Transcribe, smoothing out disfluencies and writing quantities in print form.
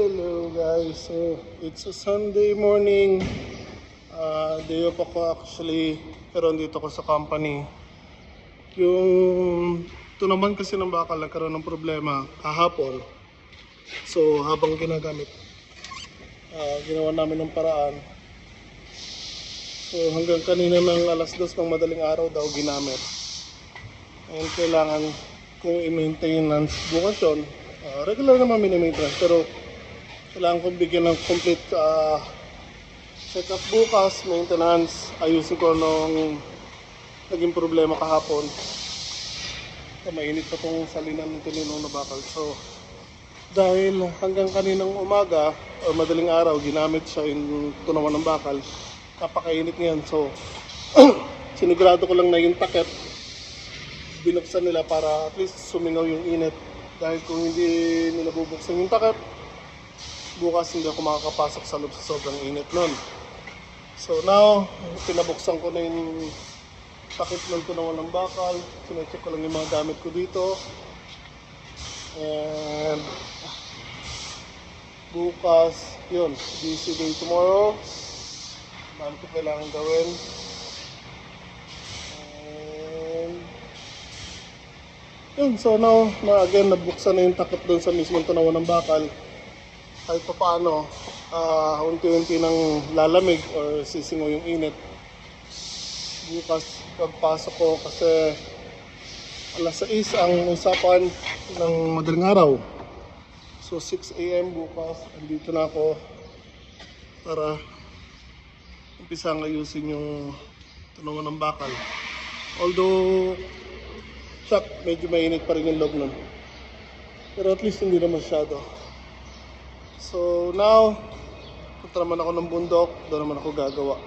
Hello guys, so it's a Sunday morning. Day off ako actually, pero andito ako sa company. Ito naman kasi ng bakal nagkaroon ng problema kahapon. So habang ginagamit, ginawa namin ng paraan. So hanggang kanina ng alas 2 ng madaling araw daw ginamit. And kailangan kong i-maintenance bukas yun. Regular naman mini-maintenance pero kailangan kong bigyan ng complete check-up bukas, maintenance. Ayusin ko nung naging problema kahapon. Mainit pa itong salinan ng tinilong na bakal. So dahil hanggang kaninang umaga o madaling araw ginamit siya yung tunawan ng bakal, napakainit ngayon. So sinigurado ko lang na yung takip binuksan nila para at least sumingaw yung init. Dahil kung hindi nila bubuksan yung takip, bukas hindi ako makakapasok sa loob sa sobrang init nun. So now, pinabuksan ko na yung takip ng tunawan ng bakal. Sinecheck ko lang yung mga gamit ko dito. And bukas, yun, busy day tomorrow. Mahal ko kailangan gawin. Yun, so now, again, nabuksan na yung takip doon sa mismong tunawan ng bakal. Kahit pa paano, unti-unti nang lalamig or sisingaw yung init. Bukas, pagpasok ko kasi alas 6 ang usapan ng madaling araw. So 6 AM bukas, andito na ako para umpisang ayusin yung tunawan ng bakal. Although, medyo mainit pa rin yung loob nun. Pero at least hindi na masyado. So now, punta naman ako ng bundok, doon naman ako gagawa.